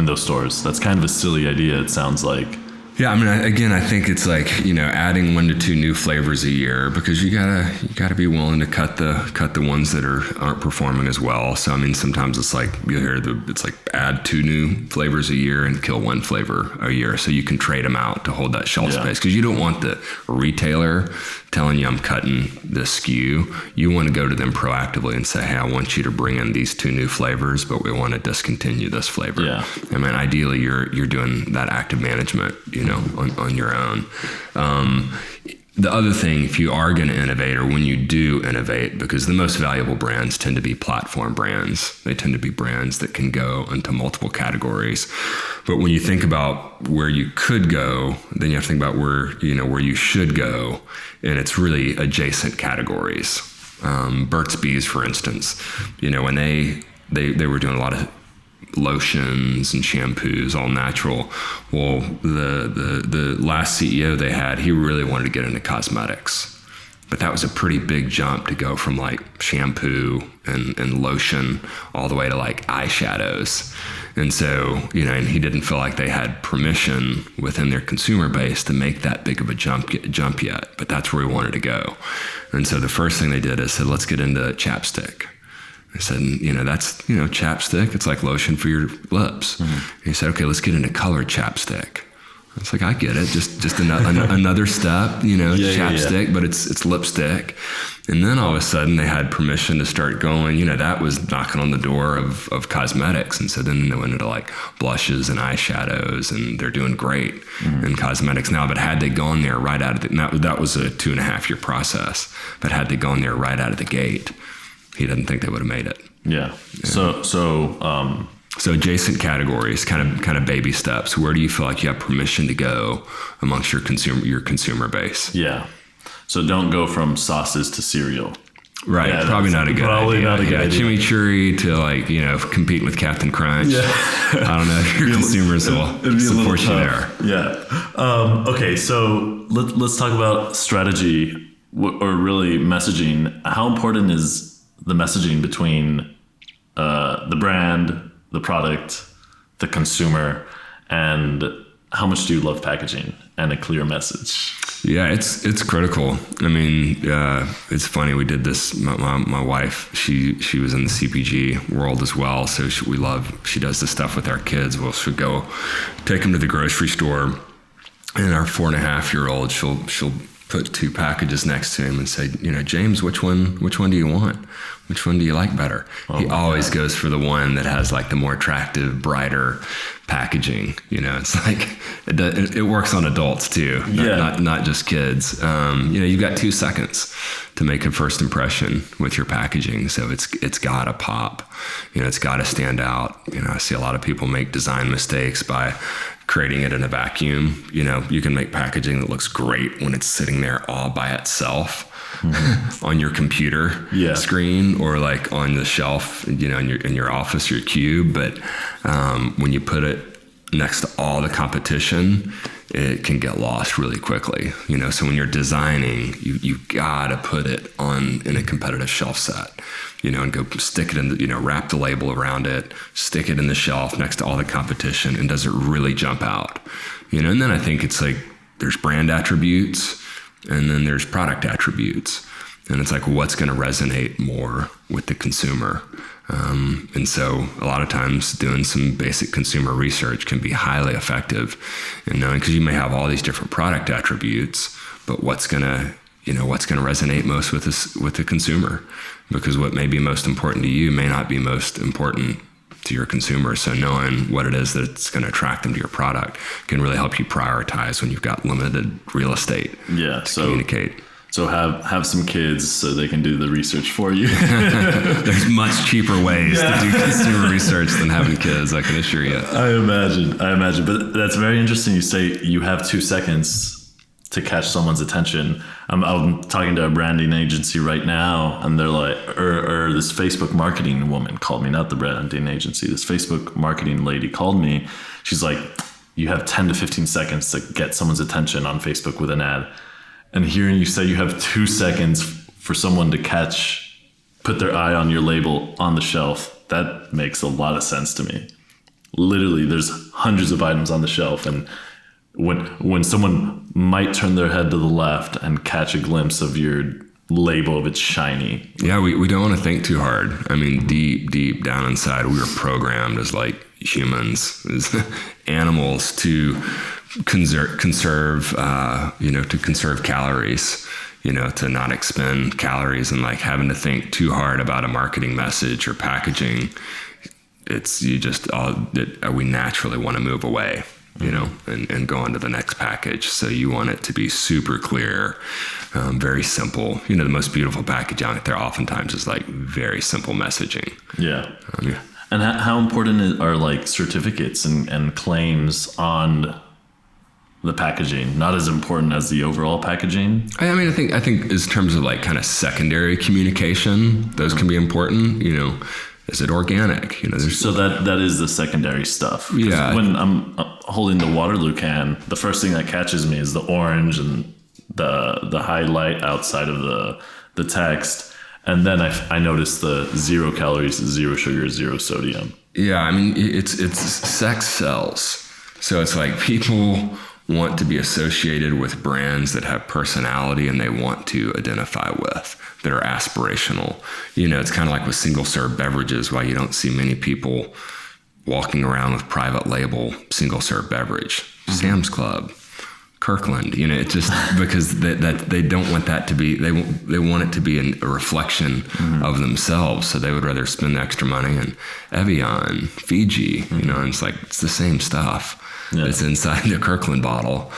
those stores. That's kind of a silly idea, it sounds like. Yeah, I think it's adding 1 to 2 new flavors a year, because you gotta be willing to cut the ones that aren't performing as well. So sometimes it's you'll hear add 2 new flavors a year and kill 1 flavor a year, so you can trade them out to hold that shelf space, because you don't want the retailer telling you, I'm cutting this SKU. You want to go to them proactively and say, hey, I want you to bring in these 2 new flavors, but we want to discontinue this flavor. Yeah. Ideally you're doing that active management, on your own. The other thing, if you are going to innovate, or when you do innovate, because the most valuable brands tend to be platform brands. They tend to be brands that can go into multiple categories. But when you think about where you could go, then you have to think about where you should go. And it's really adjacent categories. Burt's Bees, for instance, when they were doing a lot of lotions and shampoos, all natural. Well, the last CEO they had, he really wanted to get into cosmetics. But that was a pretty big jump to go from like shampoo and lotion all the way to like eyeshadows. And so, and he didn't feel like they had permission within their consumer base to make that big of a jump yet. But that's where he wanted to go. And so the first thing they did is said, let's get into chapstick. I said, that's, chapstick. It's like lotion for your lips. And he said, okay, let's get into colored chapstick. It's like, I get it. Just another step, chapstick, but it's lipstick. And then all of a sudden they had permission to start going, that was knocking on the door of cosmetics. And so then they went into like blushes and eyeshadows, and they're doing great in cosmetics now. But had they gone there right out of that was a 2.5 year process, but had they gone there right out of the gate, he didn't think they would have made it. Yeah. So adjacent categories, kind of baby steps. Where do you feel like you have permission to go amongst your consumer base? Yeah. So don't go from sauces to cereal. Right. Yeah, probably not a good idea. Probably not a good idea. Chimichurri to compete with Captain Crunch. Yeah. I don't know if your consumers will support you there. Yeah. Okay. So let's talk about strategy or really messaging. How important is the messaging between the brand, the product, the consumer, and how much do you love packaging and a clear message? Yeah, it's critical. I mean, it's funny. We did this. My wife, she was in the CPG world as well, so she does this stuff with our kids. She'll go take them to the grocery store, and our 4.5-year-old, she'll put 2 packages next to him and say, James, which one do you want? Which one do you like better? He always goes for the one that has like the more attractive, brighter packaging. It's like, it works on adults too, not just kids. You've got 2 seconds to make a first impression with your packaging. So it's gotta pop, it's gotta stand out. I see a lot of people make design mistakes by creating it in a vacuum. You can make packaging that looks great when it's sitting there all by itself on your computer screen, or like on the shelf, in your office, your cube. But when you put it next to all the competition, it can get lost really quickly. So when you're designing, you gotta put it in a competitive shelf set, and go stick it in wrap the label around it, stick it in the shelf next to all the competition, and does it really jump out? And then I think it's like, there's brand attributes, and then there's product attributes. And it's like, what's going to resonate more with the consumer? And so a lot of times doing some basic consumer research can be highly effective in knowing, because you may have all these different product attributes, but what's going to resonate most with the consumer? Because what may be most important to you may not be most important to your consumer. So knowing what it is that's going to attract them to your product can really help you prioritize when you've got limited real estate to communicate. So have some kids so they can do the research for you. There's much cheaper ways to do consumer research than having kids, I can assure you. I imagine. But that's very interesting. You say you have 2 seconds to catch someone's attention. I'm talking to a branding agency right now, and they're like, or this Facebook marketing woman called me, not the branding agency. This Facebook marketing lady called me. She's like, you have 10 to 15 seconds to get someone's attention on Facebook with an ad. And hearing you say you have 2 seconds for someone to put their eye on your label on the shelf, that makes a lot of sense to me. Literally, there's hundreds of items on the shelf, and when someone might turn their head to the left and catch a glimpse of your label, if it's shiny. Yeah, we don't want to think too hard. I mean, deep down inside, we were programmed as like humans, as animals, to conserve calories, to not expend calories, and like having to think too hard about a marketing message or packaging. We naturally want to move away, and go on to the next package. So you want it to be super clear, very simple. The most beautiful package out there oftentimes is like very simple messaging. Yeah. And how important are like certificates and claims on the packaging? Not as important as the overall packaging? I mean, I think in terms of like kind of secondary communication, those can be important. Is it organic? So that is the secondary stuff. Yeah. When I'm holding the Waterloo can, the first thing that catches me is the orange and the highlight outside of the text. And then I noticed the 0 calories, 0 sugar, 0 sodium. Yeah, I mean, it's sex sells. So it's like people want to be associated with brands that have personality and they want to identify with, that are aspirational. It's kind of like with single serve beverages, why you don't see many people walking around with private label single serve beverage. Sam's Club, Kirkland, it's just because that they don't want that to be, they want it to be a reflection of themselves. So they would rather spend the extra money on Evian, Fiji, and it's like, it's the same stuff. Yeah. It's inside the Kirkland bottle,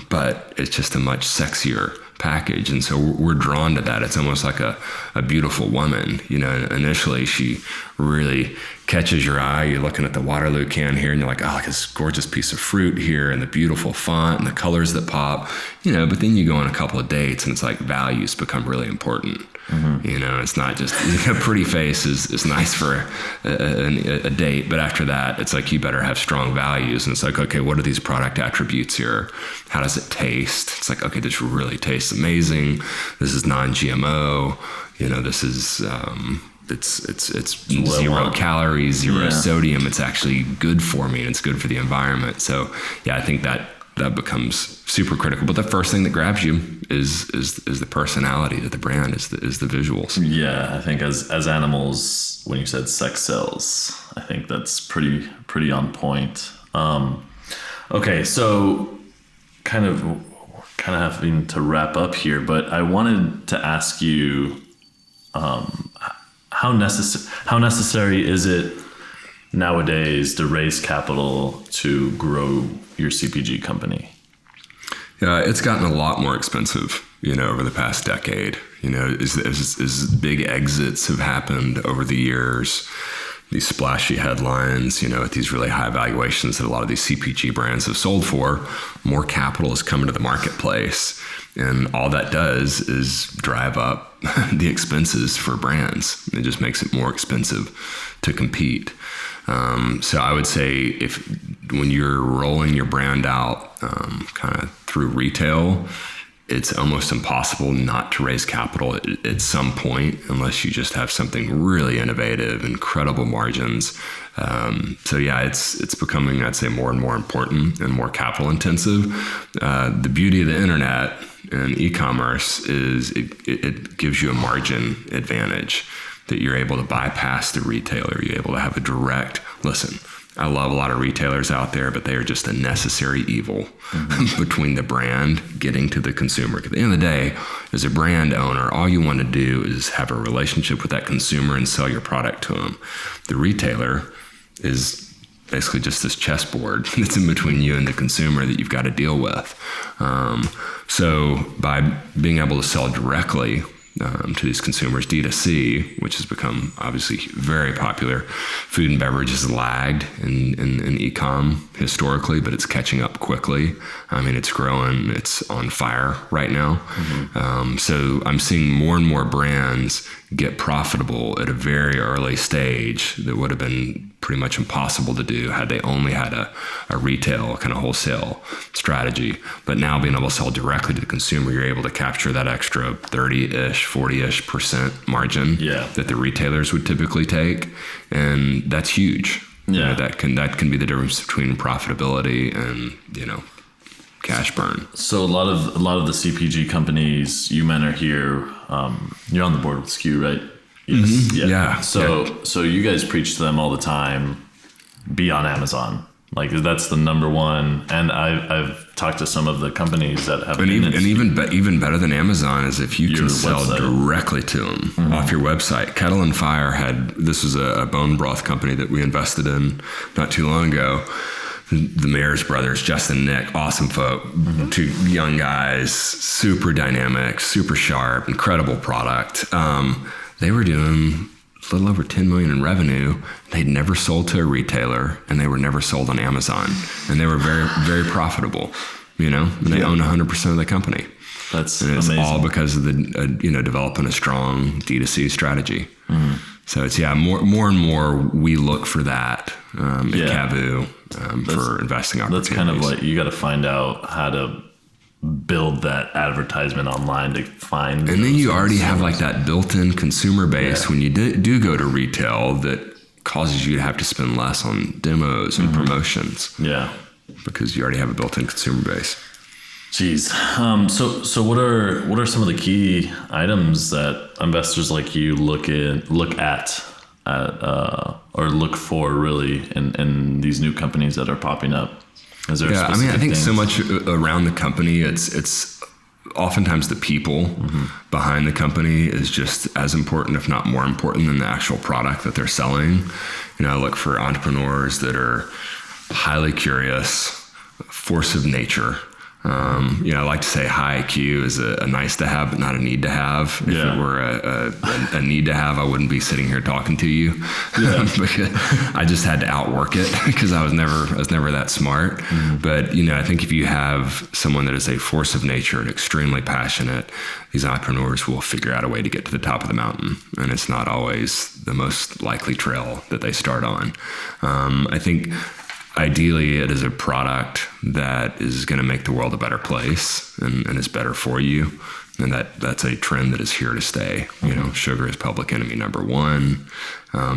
but it's just a much sexier package. And so we're drawn to that. It's almost like a beautiful woman. Initially she really catches your eye. You're looking at the Waterloo can here and you're like, oh, like this gorgeous piece of fruit here and the beautiful font and the colors that pop, but then you go on a couple of dates and it's like values become really important. It's not just a pretty face is nice for a date, but after that, it's like you better have strong values. And it's like, okay, what are these product attributes here? How does it taste? It's like, okay, this really tastes amazing. This is non-GMO. This is it's 0 calories, 0 sodium. It's actually good for me and it's good for the environment. So yeah, I think that becomes super critical. But the first thing that grabs you is the personality of the brand, is the visuals. Yeah, I think as animals, when you said sex sells, I think that's pretty on point. Okay, so kind of having to wrap up here, but I wanted to ask you, how necessary is it nowadays to raise capital to grow your CPG company? Yeah, it's gotten a lot more expensive, over the past decade. As big exits have happened over the years, these splashy headlines, at these really high valuations that a lot of these CPG brands have sold for, more capital is coming to the marketplace. And all that does is drive up the expenses for brands. It just makes it more expensive to compete. So I would say when you're rolling your brand out kind of through retail, it's almost impossible not to raise capital at some point unless you just have something really innovative, incredible margins. So yeah, it's becoming, I'd say, more and more important and more capital intensive. The beauty of the internet and e-commerce is it gives you a margin advantage, that you're able to bypass the retailer. You're able to have a direct, listen, I love a lot of retailers out there, but they are just a necessary evil between the brand getting to the consumer. At the end of the day, as a brand owner, all you want to do is have a relationship with that consumer and sell your product to them. The retailer is basically just this chessboard that's in between you and the consumer that you've got to deal with. So by being able to sell directly to these consumers, D2C, which has become obviously very popular. Food and beverage has lagged in e-com historically, but it's catching up quickly. I mean, it's growing. It's on fire right now. So I'm seeing more and more brands get profitable at a very early stage that would have been pretty much impossible to do had they only had a retail kind of wholesale strategy. But now being able to sell directly to the consumer, you're able to capture that extra 30-ish, 40-ish% margin that the retailers would typically take. And that's huge. Yeah. That can be the difference between profitability and, cash burn. So a lot of the CPG companies, you men are here. You're on the board with SKU, right? Yes. Mm-hmm. Yeah. So you guys preach to them all the time. Be on Amazon. Like that's the number one. And I've talked to some of the companies that have. And even better than Amazon is if you can sell website directly to them off your website. Kettle and Fire this was a bone broth company that we invested in not too long ago. The Mayor's brothers, Justin and Nick, awesome folk, two young guys, super dynamic, super sharp, incredible product. They were doing a little over 10 million in revenue. They'd never sold to a retailer, and they were never sold on Amazon. And they were very, very profitable, and they own 100% of the company. That's it's amazing. all because of the, developing a strong D2C strategy. So it's, more and more we look for that at Cavu for investing opportunities. That's kind of like, you got to find out how to build that advertisement online to find. And then you already have like that built-in consumer base when you do go to retail that causes you to have to spend less on demos and promotions. Yeah. Because you already have a built-in consumer base. Jeez. So what are some of the key items that investors like you look at or look for really in these new companies that are popping up? Is there I think so much around the company, it's oftentimes the people behind the company is just as important, if not more important, than the actual product that they're selling. I look for entrepreneurs that are highly curious, force of nature. I like to say high IQ is a nice to have, but not a need to have. If it were a need to have, I wouldn't be sitting here talking to you. Because I just had to outwork it because I was never that smart. But, I think if you have someone that is a force of nature and extremely passionate, these entrepreneurs will figure out a way to get to the top of the mountain. And it's not always the most likely trail that they start on. I think ideally, it is a product that is going to make the world a better place and is better for you. And that's a trend that is here to stay. Sugar is public enemy number one.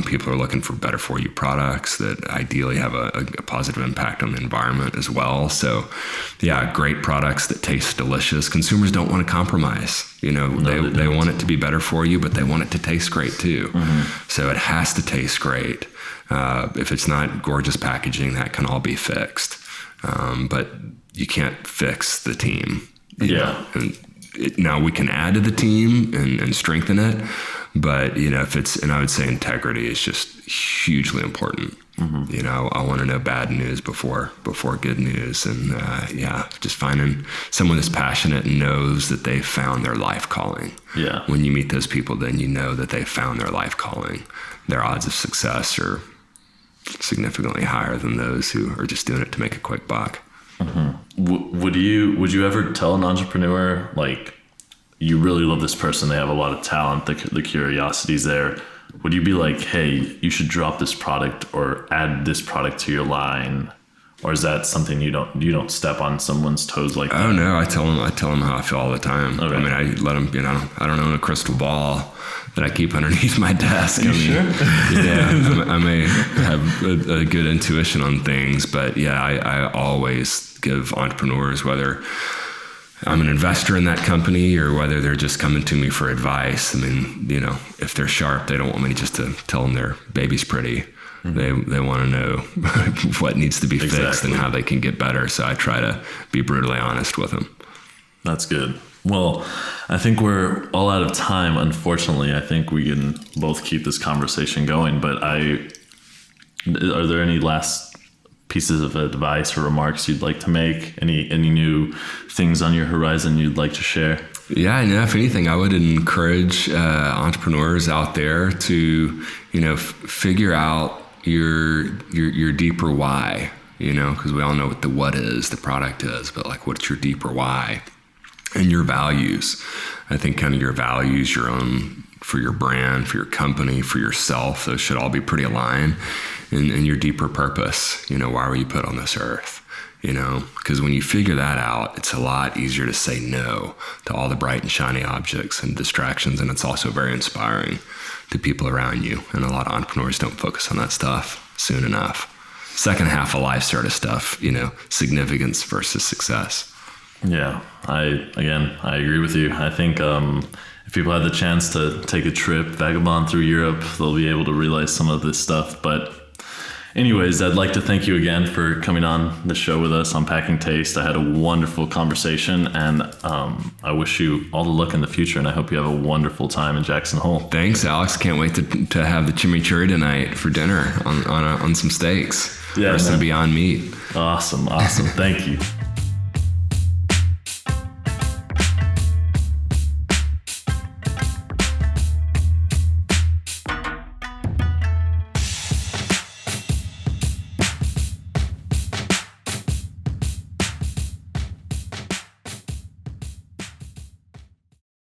People are looking for better for you products that ideally have a positive impact on the environment as well. So, great products that taste delicious. Consumers don't want to compromise. They want it to be better for you, but they want it to taste great too. So it has to taste great. If it's not gorgeous packaging, that can all be fixed. But you can't fix the team. Now we can add to the team and strengthen it. But, if and I would say integrity is just hugely important. I want to know bad news before good news. And just finding someone that's passionate and knows that they found their life calling. When you meet those people, then you know that they found their life calling. Their odds of success are significantly higher than those who are just doing it to make a quick buck. Would you ever tell an entrepreneur, like, you really love this person, they have a lot of talent, the curiosity's there, would you be like, hey, you should drop this product or add this product to your line? Or is that something you don't step on someone's toes like that? Oh no, I tell them how I feel all the time. Okay. I let them, I don't own a crystal ball that I keep underneath my desk. Sure? I may have a good intuition on things, but I always give entrepreneurs, whether I'm an investor in that company or whether they're just coming to me for advice. If they're sharp, they don't want me just to tell them their baby's pretty. They want to know what needs to be fixed and how they can get better. So I try to be brutally honest with them. That's good. Well, I think we're all out of time. Unfortunately, I think we can both keep this conversation going, but are there any last pieces of advice or remarks you'd like to make? Any new things on your horizon you'd like to share? Yeah, if anything, I would encourage entrepreneurs out there to, figure out your deeper why, because we all know what the what is, the product is, but like what's your deeper why and your values. I think kind of your values, your own, for your brand, for your company, for yourself, those should all be pretty aligned. And your deeper purpose, why were you put on this earth? Because when you figure that out, it's a lot easier to say no to all the bright and shiny objects and distractions. And it's also very inspiring to people around you. And a lot of entrepreneurs don't focus on that stuff soon enough. Second half of life sort of stuff, significance versus success. Yeah, I agree with you. I think if people had the chance to take a trip, vagabond through Europe, they'll be able to realize some of this stuff. But anyways, I'd like to thank you again for coming on the show with us on Packing Taste. I had a wonderful conversation, and I wish you all the luck in the future, and I hope you have a wonderful time in Jackson Hole. Thanks, Alex. Can't wait to have the chimichurri tonight for dinner on some steaks or some Beyond Meat. Awesome. Thank you.